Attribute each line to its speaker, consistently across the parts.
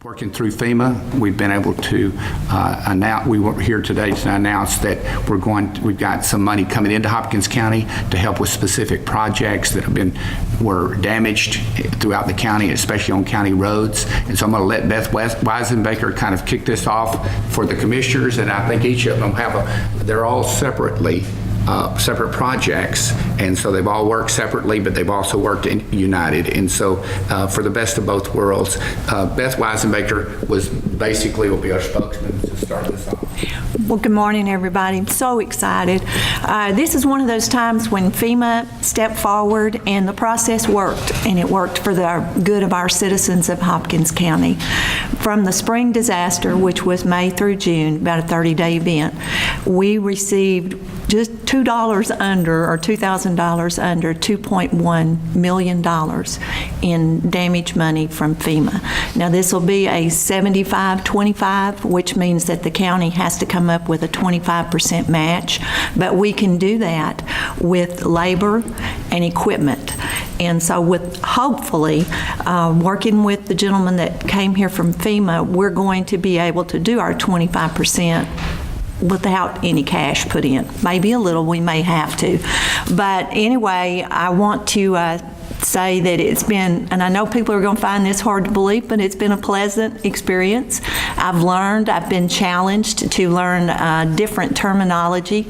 Speaker 1: Working through FEMA, we've been able to announce, we were here today to announce that we've got some money coming into Hopkins County to help with specific projects that were damaged throughout the county, especially on county roads. And so I'm going to let Beth Weisenbaker kind of kick this off for the commissioners, and I think each of them they're all separate projects, and so they've all worked separately, but they've also worked united. And so for the best of both worlds, Beth Weisenbaker will be our spokesman to start this off.
Speaker 2: Well, good morning, everybody. I'm so excited. This is one of those times when FEMA stepped forward and the process worked, and it worked for the good of our citizens of Hopkins County. From the spring disaster, which was May through June, about a 30-day event, we received just $2,000 under $2.1 million in damage money from FEMA. Now, this will be a 75-25, which means that the county has to come up with a 25% match, but we can do that with labor and equipment. And so with hopefully working with the gentleman that came here from FEMA, we're going to be able to do our 25% without any cash put in. Maybe a little, we may have to. But anyway, I want to say that it's been, and I know people are going to find this hard to believe, but it's been a pleasant experience. I've been challenged to learn different terminology,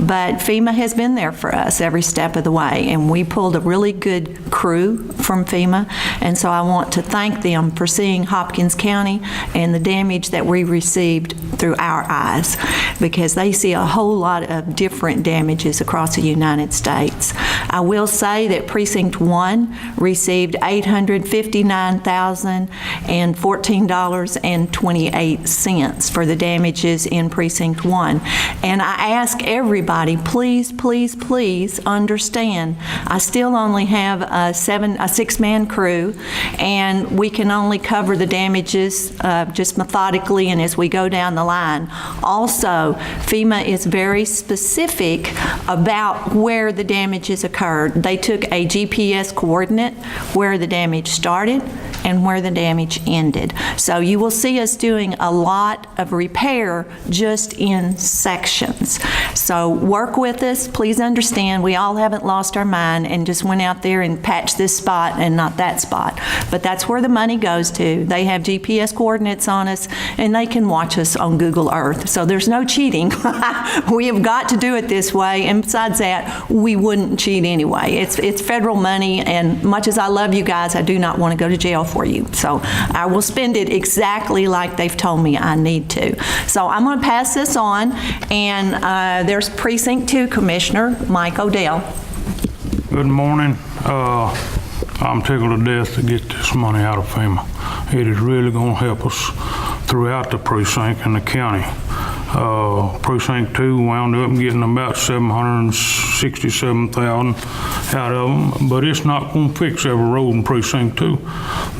Speaker 2: but FEMA has been there for us every step of the way, and we pulled a really good crew from FEMA, and so I want to thank them for seeing Hopkins County and the damage that we received through our eyes, because they see a whole lot of different damages across the United States. I will say that Precinct 1 received $859,014.28 for the damages in Precinct 1. And I ask everybody, please, please, please understand, I still only have a six-man crew, and we can only cover the damages just methodically and as we go down the line. Also, FEMA is very specific about where the damages occurred. They took a GPS coordinate where the damage started and where the damage ended. So you will see us doing a lot of repair just in sections. So work with us. Please understand, we all haven't lost our mind and just went out there and patched this spot and not that spot. But that's where the money goes to. They have GPS coordinates on us, and they can watch us on Google Earth. So there's no cheating. We have got to do it this way, and besides that, we wouldn't cheat anyway. It's federal money, and much as I love you guys, I do not want to go to jail for you. So I will spend it exactly like they've told me I need to. So I'm going to pass this on, and there's Precinct 2 Commissioner Mike Odell.
Speaker 3: Good morning. I'm tickled to death to get this money out of FEMA. It is really going to help us throughout the precinct and the county. Precinct 2 wound up getting about $767,000 out of them, but it's not going to fix every road in Precinct 2.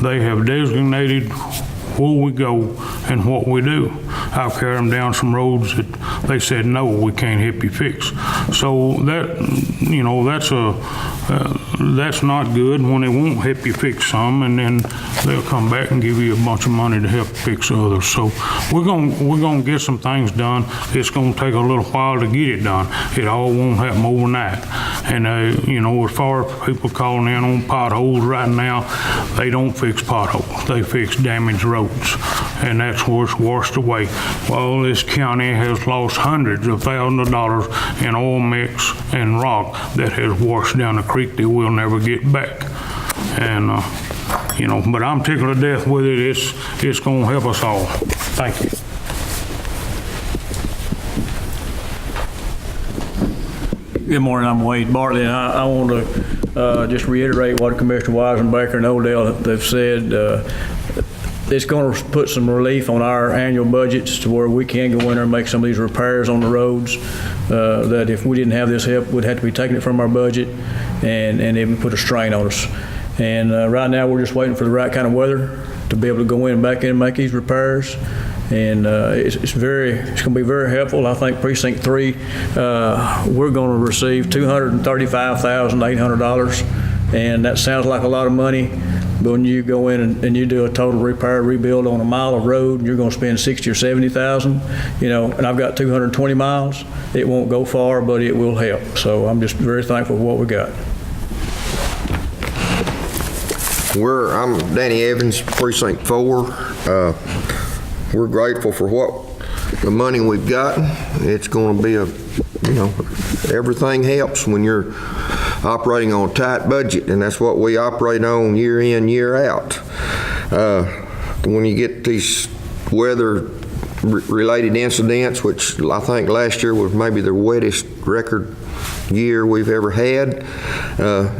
Speaker 3: They have designated where we go and what we do. I've carried them down some roads that they said, no, we can't help you fix. So that, that's not good when they won't help you fix some, and then they'll come back and give you a bunch of money to help fix others. So we're going to get some things done. It's going to take a little while to get it done. It all won't happen overnight. And as far as people calling in on potholes right now, they don't fix potholes. They fix damaged roads, and that's where it's washed away. Well, this county has lost hundreds of thousands of dollars in oil mix and rock that has washed down the creek that we'll never get back. And but I'm tickled to death with it. It's going to help us all. Thank you.
Speaker 4: Good morning, I'm Wade Bartley, and I want to just reiterate what Commissioner Weisenbaker and Odell have said. It's going to put some relief on our annual budgets to where we can go in there and make some of these repairs on the roads that if we didn't have this help, we'd have to be taking it from our budget, and it would put a strain on us. And right now, we're just waiting for the right kind of weather to be able to go in and back in and make these repairs. And it's going to be very helpful. I think Precinct 3, we're going to receive $235,800 and that sounds like a lot of money, but when you go in and you do a total repair, rebuild on a mile of road, you're gonna spend 60 or 70,000, you know, and I've got 220 miles. It won't go far, but it will help. So I'm just very thankful for what we got.
Speaker 5: I'm Danny Evans, Precinct 4. We're grateful for the money we've gotten. It's going to be everything helps when you're operating on a tight budget, and that's what we operate on year in, year out. When you get these weather-related incidents, which I think last year was maybe the wettest record year we've ever had,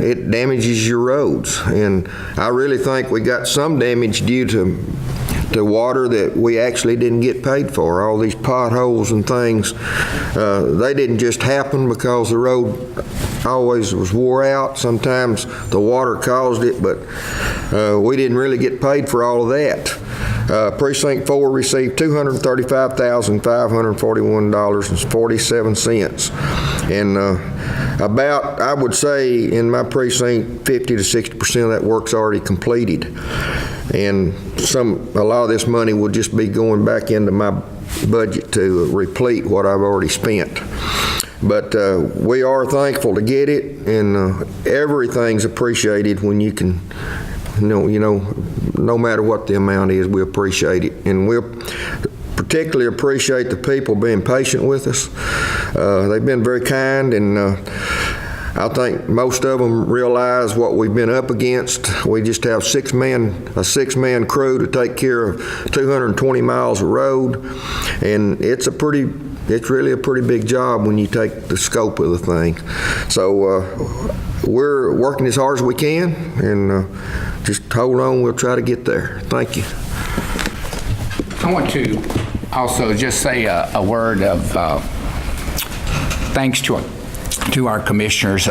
Speaker 5: it damages your roads. And I really think we got some damage due to water that we actually didn't get paid for. All these potholes and things, they didn't just happen because the road always was wore out. Sometimes the water caused it, but we didn't really get paid for all of that. Precinct 4 received $235,541.47. And I would say in my precinct, 50 to 60% of that work's already completed. And a lot of this money will just be going back into my budget to replete what I've already spent. But we are thankful to get it, and everything's appreciated when you can, no matter what the amount is, we appreciate it. And we'll particularly appreciate the people being patient with us. They've been very kind, and I think most of them realize what we've been up against. We just have a six-man crew to take care of 220 miles of road, and it's really a pretty big job when you take the scope of the thing. So we're working as hard as we can, and just hold on, we'll try to get there. Thank you.
Speaker 1: I want to also just say a word of thanks to our commissioners.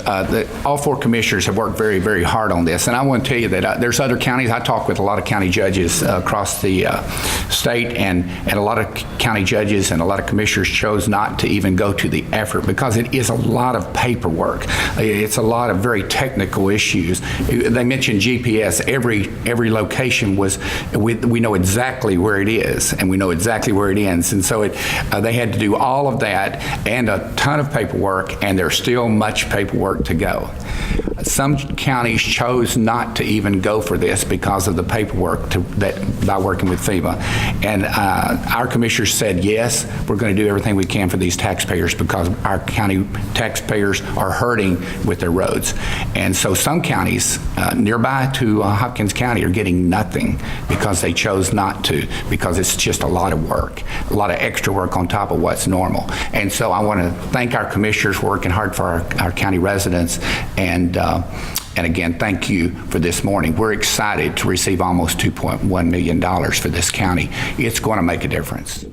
Speaker 1: All 4 commissioners have worked very, very hard on this. And I want to tell you that there's other counties. I talk with a lot of county judges across the state, and a lot of county judges and a lot of commissioners chose not to even go to the effort because it is a lot of paperwork. It's a lot of very technical issues. They mentioned GPS. Every location we know exactly where it is, and we know exactly where it ends. And so they had to do all of that and a ton of paperwork, and there's still much paperwork to go. Some counties chose not to even go for this because of the paperwork by working with FEMA. And our commissioners said, yes, we're going to do everything we can for these taxpayers because our county taxpayers are hurting with their roads. And so some counties nearby to Hopkins County are getting nothing because they chose not to, because it's just a lot of work, a lot of extra work on top of what's normal. And so I want to thank our commissioners for working hard for our county residents, and again, thank you for this morning. We're excited to receive almost $2.1 million for this county. It's going to make a difference.